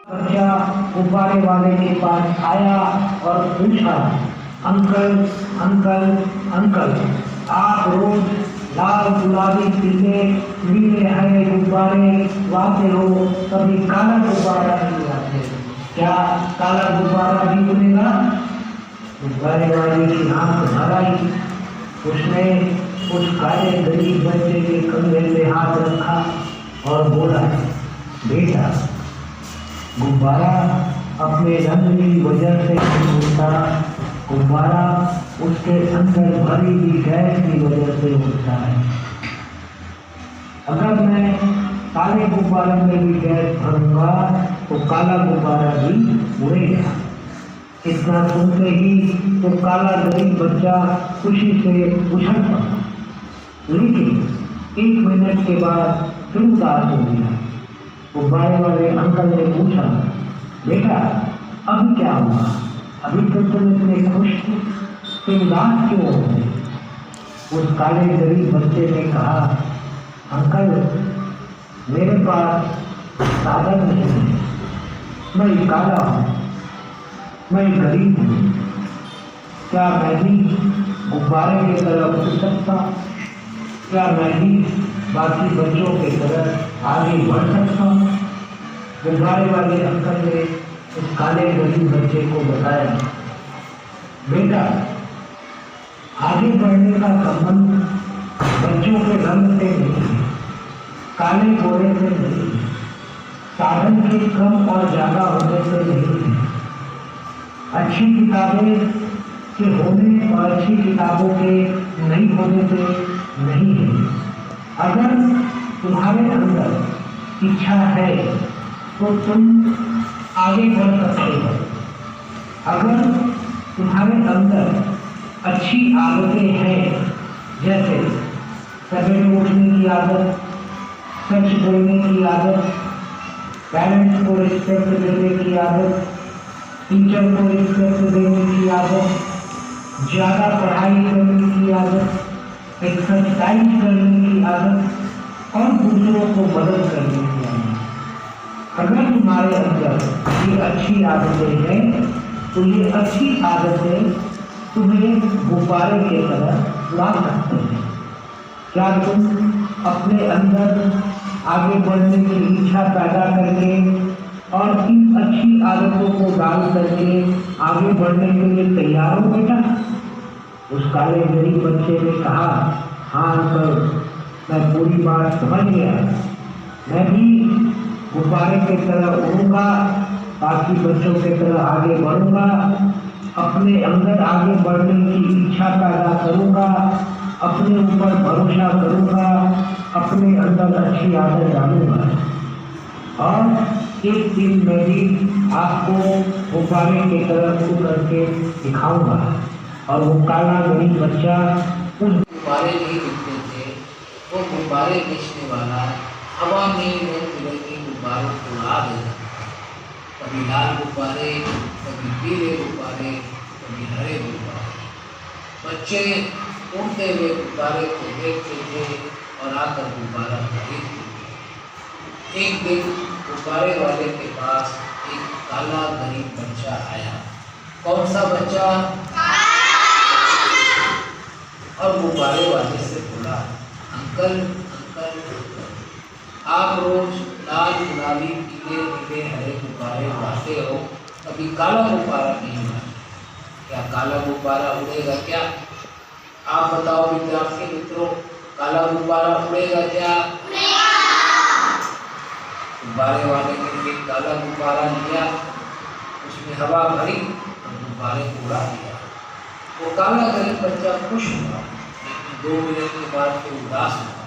बच्चा गुब्बारे वाले के पास आया और पूछा, अंकल अंकल अंकल, आप रोज लाल गुलाबी पीले नीले हरे गुब्बारे लाते हो, कभी काला गुब्बारा नहीं लाते, क्या काला गुब्बारा भी उड़ेगा? गुब्बारे वाले की आंख भर आई। उसने उस काले गरीब बच्चे के कंधे पे हाथ रखा और बोला, बेटा, गुब्बारा अपने रंग की वजह से नहीं उड़ता, गुब्बारा उसके अंदर भरी हुई गैस की वजह से उड़ता है। अगर मैं काले गुब्बारे में भी गैस भरूंगा तो काला गुब्बारा भी उड़ेगा। इतना सुनते ही तो काला गरीब बच्चा खुशी से उछल पड़ा, लेकिन 1 मिनट के बाद फिर उदास हो गया। गुब्बारे वाले अंकल ने पूछा, बेटा, अभी क्या हुआ? अभी तो तुम इतने खुश थे, तुम उदास क्यों हो गए? उस काले गरीब बच्चे ने कहा, अंकल, मेरे पास साधन नहीं है, मैं काला हूँ, मैं गरीब हूँ, क्या मैं भी गुब्बारे की तरह उड़ सकता? क्या मैं भी बाकी बच्चों की तरह आगे बढ़ सकता हूँ? गुब्बारे वाले अंकल ने उस काले गरीब बच्चे को बताया, बेटा, आगे बढ़ने का संबंध बच्चों के रंग से नहीं है, काले गोरे से नहीं है, साधन के कम और ज्यादा होने से नहीं है, अच्छी किताबें के होने और अच्छी किताबों के नहीं होने से नहीं है। अगर तुम्हारे अंदर इच्छा है तो तुम आगे बढ़ सकते हो। अगर तुम्हारे अंदर अच्छी आदतें हैं, जैसे सवेरे उठने की आदत, सच बोलने की आदत, पेरेंट्स को रिस्पेक्ट देने की आदत, टीचर को रिस्पेक्ट देने की आदत, ज़्यादा पढ़ाई करने की आदत, एक्सरसाइज करने की आदत और दूसरों को मदद करने की आदत, अगर तुम्हारे अंदर ये अच्छी आदतें हैं तो ये अच्छी आदतें तुम्हें गुब्बारे की तरह उड़ा सकते हैं। क्या तुम अपने अंदर आगे बढ़ने की इच्छा पैदा करके और इन अच्छी आदतों को डाल करके आगे बढ़ने के लिए तैयार हो बेटा? उस काले गरीब बच्चे ने कहा, हाँ अंकल, मैं पूरी बात समझ गया, मैं भी गुब्बारे की तरह उड़ूंगा, बाकी बच्चों की तरह आगे बढ़ूंगा, अपने अंदर आगे बढ़ने की इच्छा पैदा करूंगा, अपने ऊपर भरोसा करूंगा, अपने अंदर अच्छी आदत डालूंगा और एक दिन मैं भी आपको गुब्बारे की तरह उड़ करके दिखाऊंगा। और वो काला गरीब बच्चा उस गुब्बारे नहीं दिखते थे, वो गुब्बारे बेचने वाला हवा में रंग बिरंगे गुब्बारों को उड़ा देता था। कभी लाल गुब्बारे, कभी पीले गुब्बारे, कभी हरे गुब्बारे। बच्चे उड़ते हुए गुब्बारे को देखते थे और आकर गुब्बारा खरीदते थे। एक दिन गुब्बारे वाले के पास एक काला गरीब बच्चा आया। कौन सा बच्चा? और गुब्बारे वाले से बोला, अंकल अंकल, आप रोज लाल गुलाबी पीले नीले हरे गुब्बारे उड़ाते हो, कभी काला गुब्बारा नहीं उड़ाते, क्या काला गुब्बारा उड़ेगा क्या? आप बताओ विद्यार्थी मित्रों, काला गुब्बारा उड़ेगा क्या? गुब्बारे वाले ने एक काला गुब्बारा लिया, उसमें हवा भरी और गुब्बारे को उड़ा दिया। वो काला गरीब बच्चा खुश हुआ, लेकिन 2 मिनट के बाद फिर उदास हुआ।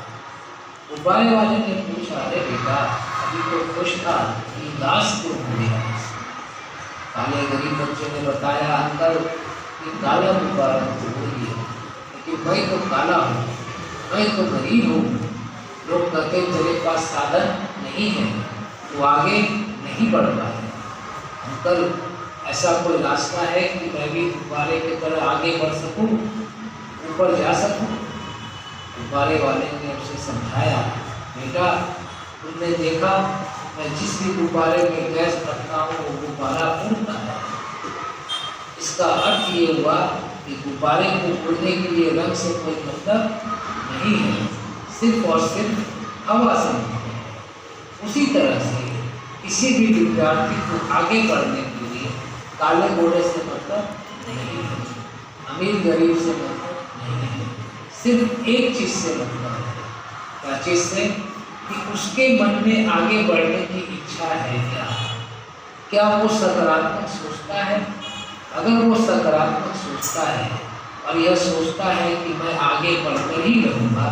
गुब्बारे वाले ने पूछा, अरे बेटा, अभी तो खुश था, उदास क्यों हो गया? काले गरीब बच्चे ने बताया, अंकल, ये काला गुब्बारा तो उड़ गया, लेकिन मैं तो काला हूँ, मैं तो गरीब हूँ। लोग कहते तेरे पास साधन नहीं है, तो आगे नहीं बढ़ पाए। अंकल, ऐसा कोई रास्ता है कि मैं भी गुब्बारे की तरह आगे बढ़ सकूं, ऊपर जा सकूं? गुब्बारे वाले ने उसे समझाया, बेटा, तुमने देखा मैं जिस भी गुब्बारे में गैस भरता हूँ वो गुब्बारा उड़ता है। इसका अर्थ ये हुआ कि गुब्बारे को उड़ने के लिए रंग से कोई मतलब नहीं है, सिर्फ और सिर्फ हवा से मिलते हैं। उसी तरह से किसी भी विद्यार्थी को आगे बढ़ने के लिए काले घोड़े से मतलब नहीं है, अमीर गरीब से मतलब नहीं है, सिर्फ एक चीज से मतलब है। क्या चीज से? कि उसके मन में आगे बढ़ने की इच्छा है क्या वो सकारात्मक सोचता है? अगर वो सकारात्मक सोचता है और यह सोचता है कि मैं आगे बढ़कर ही रहूँगा,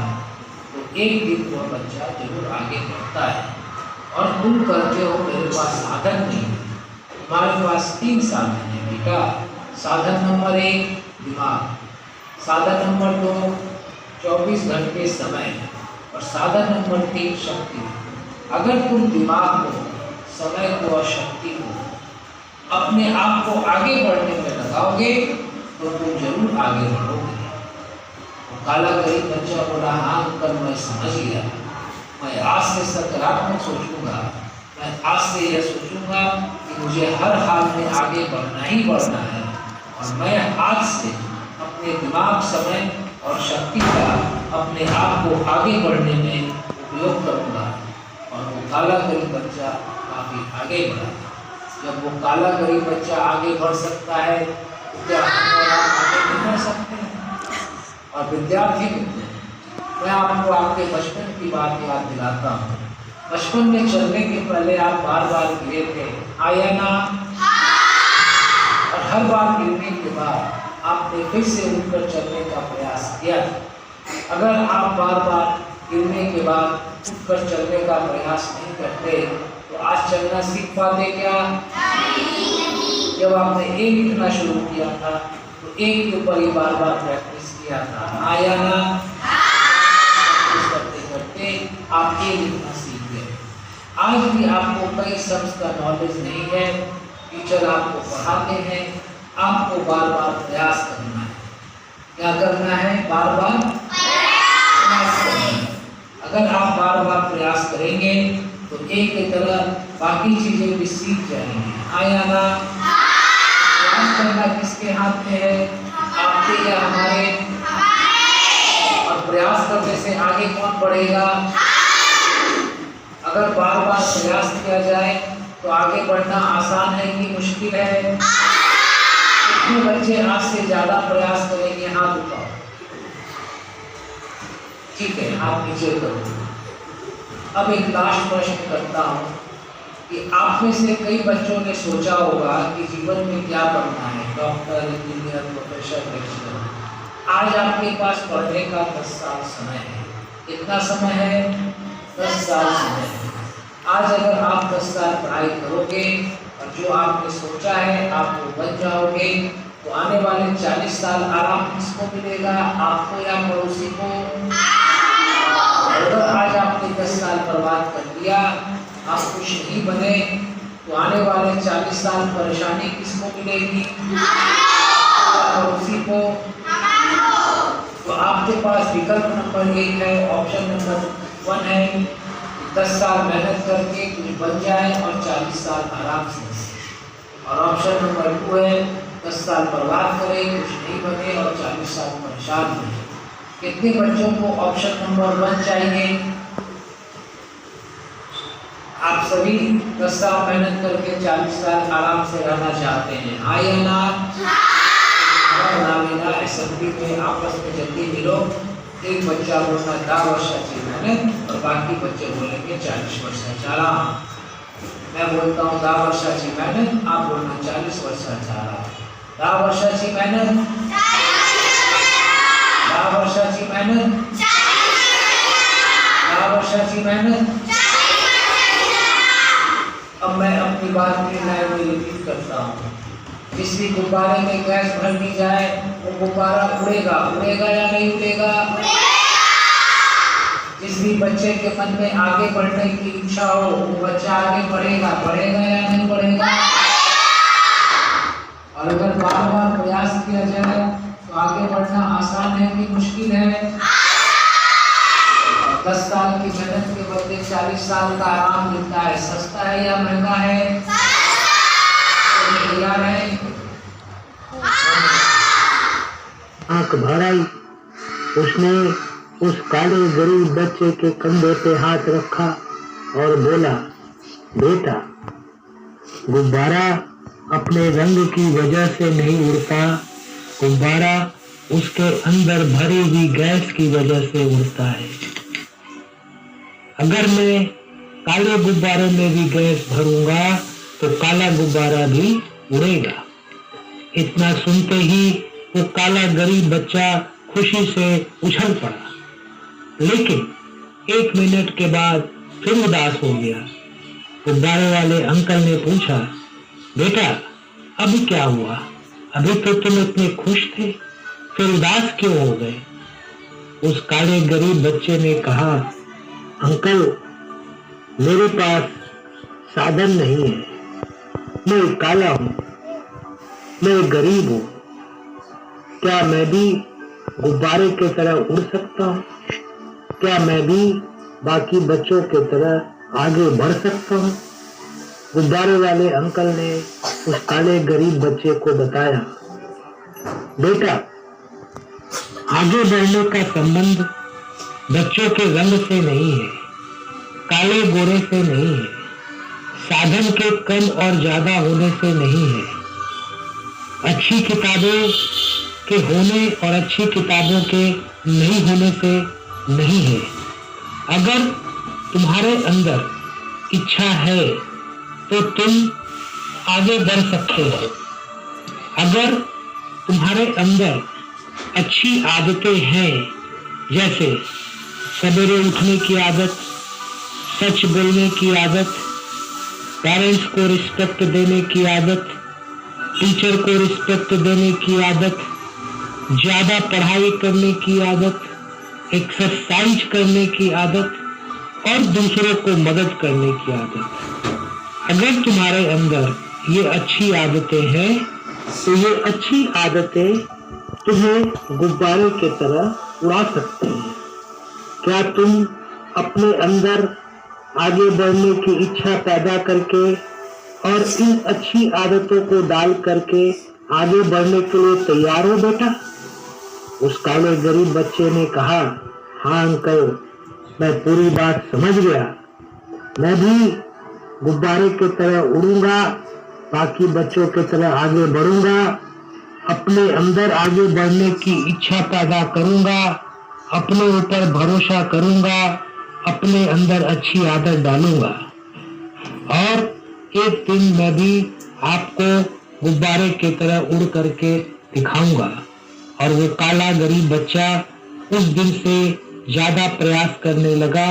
तो एक दिन वह बच्चा जरूर आगे बढ़ता है। और तुम कहते हो मेरे पास साधन नहीं है। तुम्हारे पास 3 साधन है बेटा। साधन नंबर 1 दिमाग, साधन नंबर 2 24 घंटे समय और साधन नंबर 3 शक्ति। अगर तुम दिमाग को, समय को और शक्ति को अपने आप को आगे बढ़ने में लगाओगे तो तुम जरूर आगे बढ़ोगे। तो काला गरीब बच्चा बोला, हाँ अंकल मैं समझ गया, मैं आज से सकारात्मक सोचूंगा, मैं आज से यह सोचूंगा कि मुझे हर हाल में आगे बढ़ना ही बढ़ना है और मैं आज से अपने दिमाग, समय और शक्ति का अपने आप को आगे बढ़ने में उपयोग करूंगा। और वो काला गरीब बच्चा काफी आगे बढ़ा। जब वो काला गरीब बच्चा आगे बढ़ सकता है तो क्या हम और आप आगे नहीं बढ़ सकते हैं? और विद्यार्थी कितने हैं? मैं आपको आपके बचपन की बात याद दिलाता हूँ। बचपन में चलने के पहले आप बार बार गिरे थे, आया ना? और हर बार गिरने के बाद आपने फिर से उठकर चलने का प्रयास किया। अगर आप बार बार गिरने के बाद उठकर चलने का प्रयास नहीं करते तो आज चलना सीख पाते क्या? जब आपने ए लिखना शुरू किया था तो एक के ऊपर ही बार बार प्रैक्टिस किया था, आया ना? प्रैक्टिस करते करते आप ए लिखना सीख गए। आज भी आपको कई शब्द का नॉलेज नहीं है, टीचर आपको पढ़ाते हैं, आपको बार बार प्रयास करना है। क्या करना है? बार बार प्रयास करना है। अगर आप बार बार प्रयास करेंगे तो एक की तरह बाकी चीजें भी सीख जाएंगे, आया ना? प्रयास करना किसके हाथ में है? आपके या हमारे? और प्रयास करने से आगे कौन बढ़ेगा? अगर बार बार प्रयास किया जाए तो आगे बढ़ना आसान है कि मुश्किल है? कितने बच्चे आज से ज्यादा प्रयास करेंगे? हाथ उठाओ। ठीक है, हाथ नीचे करो। अब एक लास्ट प्रश्न करता हूँ कि आप में से कई बच्चों ने सोचा होगा कि जीवन में क्या बनना है, डॉक्टर, इंजीनियर, प्रोफेसर, लेक्चरर। आज आपके पास पढ़ने का 10 साल समय है। कितना समय है? 10 साल समय है। आज अगर आप 10 साल पढ़ाई करोगे और जो आपने सोचा है आप वो बन जाओगे, तो आने वाले 40 साल आराम किसको मिलेगा? आपको या पड़ोसी को? अगर आज आपने 10 साल बर्बाद कर दिया, आप कुछ नहीं बने, तो आने वाले 40 साल परेशानी किसको मिलेगी? पड़ोसी को? तो आपके पास विकल्प नंबर 1 है, ऑप्शन नंबर 1 है, 10 साल मेहनत करके कुछ बन जाए और 40 साल आराम से। और ऑप्शन नंबर 2 है, 10 साल बर्बाद करे, कुछ नहीं बने और 40 साल परेशान हो। कितने बच्चों को ऑप्शन नंबर 1 चाहिए? आप सभी 10 साल मेहनत करके 40 साल आराम से रहना चाहते हैं, हाँ या ना? असेंबली में आपस में जल्दी मिलो। एक बच्चा बोलना 10 वर्षाची मेहनत और बाकी बच्चे बोलेंगे 40 वर्षाचा आराम। मैं बोलता हूँ 10 वर्षाची मेहनत, आप बोलना 40 वर्षाचा आराम। 10 वर्षाची मेहनत, 10 वर्षाची मेहनत, 10 वर्षाची मेहनत। अब मैं अपनी बात की लाइन में रिपीट करता हूँ। जिस भी गुब्बारे में गैस भर दी जाए वो गुब्बारा उड़ेगा, उड़ेगा या नहीं उड़ेगा? जिस भी बच्चे के मन में आगे बढ़ने की इच्छा हो वो बच्चा आगे बढ़ेगा, बढ़ेगा या नहीं बढ़ेगा? और अगर बार बार प्रयास किया जाए तो आगे बढ़ना आसान है कि मुश्किल है? 10 साल की मेहनत के बदले 40 साल का आराम मिलता है, सस्ता है या महंगा है? तैयार है? आंख भर आई। उसने उस काले गरीब बच्चे के कंधे पे हाथ रखा और बोला, बेटा, गुब्बारा अपने रंग की वजह से नहीं उड़ता, गुब्बारा उसके अंदर भरी हुई गैस की वजह से उड़ता है। अगर मैं काले गुब्बारे में भी गैस भरूंगा तो काला गुब्बारा भी उड़ेगा। इतना सुनते ही वो काला गरीब बच्चा खुशी से उछल पड़ा, लेकिन 1 मिनट के बाद फिर उदास हो गया। गुब्बारे वाले अंकल ने पूछा, बेटा, अभी क्या हुआ? अभी तो तुम इतने खुश थे, फिर उदास क्यों हो गए? उस काले गरीब बच्चे ने कहा, अंकल, मेरे पास साधन नहीं है, मैं काला हूँ, मैं गरीब हूँ, क्या मैं भी गुब्बारे की तरह उड़ सकता हूँ? क्या मैं भी बाकी बच्चों की तरह आगे बढ़ सकता हूँ? गुब्बारे वाले अंकल ने उस काले गरीब बच्चे को बताया, बेटा, आगे बढ़ने का संबंध बच्चों के रंग से नहीं है, काले गोरे से नहीं है, साधन के कम और ज्यादा होने से नहीं है, अच्छी किताबों के होने और अच्छी किताबों के नहीं होने से नहीं है। अगर तुम्हारे अंदर इच्छा है तो तुम आगे बढ़ सकते हो। अगर तुम्हारे अंदर अच्छी आदतें हैं, जैसे सवेरे उठने की आदत, सच बोलने की आदत, पेरेंट्स को रिस्पेक्ट देने की आदत, टीचर को रिस्पेक्ट देने की आदत, ज्यादा पढ़ाई करने की आदत, एक्सरसाइज करने की आदत और दूसरों को मदद करने की आदत, अगर तुम्हारे अंदर ये अच्छी आदतें हैं तो ये अच्छी आदतें तुम्हें गुब्बारे की तरह उड़ा सकती हैं। क्या तुम अपने अंदर आगे बढ़ने की इच्छा पैदा करके और इन अच्छी आदतों को डाल करके आगे बढ़ने के लिए तैयार हो बेटा? उस काले गरीब बच्चे ने कहा, हाँ अंकल, मैं पूरी बात समझ गया, मैं भी गुब्बारे की तरह उड़ूंगा, बाकी बच्चों की तरह आगे बढ़ूंगा, अपने अंदर आगे बढ़ने की इच्छा पैदा करूंगा, अपने ऊपर भरोसा करूंगा, अपने अंदर अच्छी आदत डालूंगा और एक दिन मैं भी आपको गुब्बारे की तरह उड़ करके दिखाऊंगा। और वो काला गरीब बच्चा उस दिन से ज्यादा प्रयास करने लगा,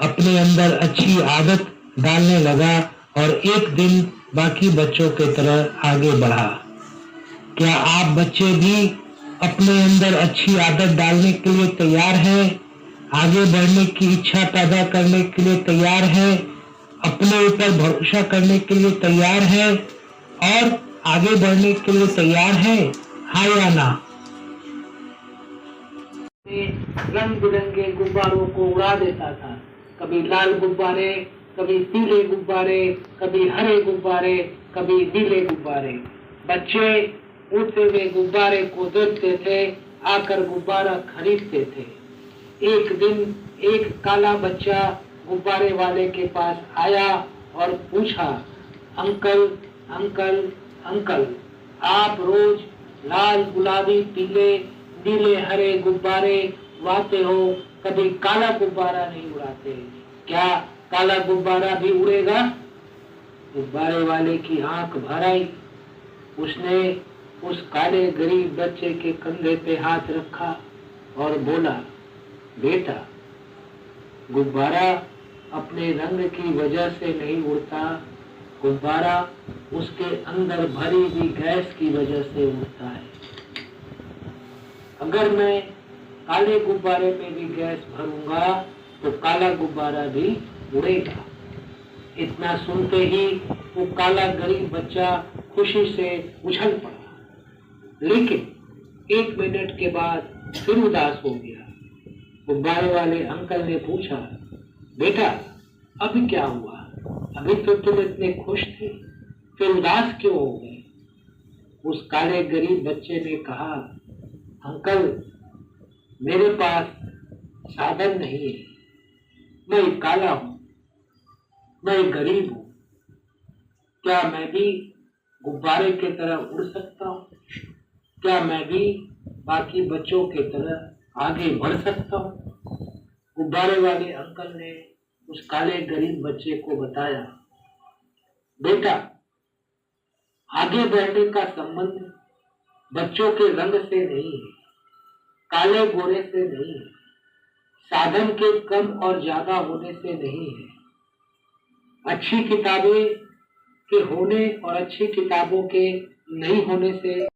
अपने अंदर अच्छी आदत डालने लगा और एक दिन बाकी बच्चों की तरह आगे बढ़ा। क्या आप बच्चे भी अपने अंदर अच्छी आदत डालने के लिए तैयार हैं? आगे बढ़ने की इच्छा पैदा करने के लिए तैयार हैं? अपने ऊपर भरोसा करने के लिए तैयार हैं और आगे बढ़ने के लिए तैयार हैं? हाँ या ना? रंग बिरंगे गुब्बारों को उड़ा देता था, कभी लाल गुब्बारे, कभी पीले गुब्बारे, कभी हरे गुब्बारे, कभी नीले गुब्बारे। बच्चे उड़ते हुए गुब्बारे को देखते थे, आकर गुब्बारा खरीदते थे। एक दिन एक काला बच्चा गुब्बारे वाले के पास आया और पूछा, अंकल अंकल अंकल, आप रोज लाल गुलाबी पीले नीले हरे गुब्बारे उड़ाते हो, कभी काला गुब्बारा नहीं उड़ाते, क्या काला गुब्बारा भी उड़ेगा? गुब्बारे वाले की आंख भर आई। उसने उस काले गरीब बच्चे के कंधे पे हाथ रखा और बोला, बेटा, गुब्बारा अपने रंग की वजह से नहीं उड़ता, गुब्बारा उसके अंदर भरी हुई गैस की वजह से उड़ता है। अगर मैं काले गुब्बारे में भी गैस भरूंगा तो काला गुब्बारा भी उड़ेगा। इतना सुनते ही वो काला गरीब बच्चा खुशी से उछल पड़ा, लेकिन 1 मिनट के बाद फिर उदास हो गया। गुब्बारे वाले अंकल ने पूछा, बेटा, अब क्या हुआ? अभी तो तुम इतने खुश थे, फिर उदास क्यों हो गए? उस काले गरीब बच्चे ने कहा, अंकल, मेरे पास साधन नहीं है। मैं एक काला हूं, मैं एक गरीब हूं। क्या मैं भी गुब्बारे की तरह उड़ सकता हूँ? क्या मैं भी बाकी बच्चों की तरह आगे बढ़ सकता हूँ? गुब्बारे वाले अंकल ने उस काले गरीब बच्चे को बताया, बेटा, आगे बढ़ने का संबंध बच्चों के रंग से नहीं है, काले गोरे से नहीं है, साधन के कम और ज्यादा होने से नहीं है, अच्छी किताबें के होने और अच्छी किताबों के नहीं होने से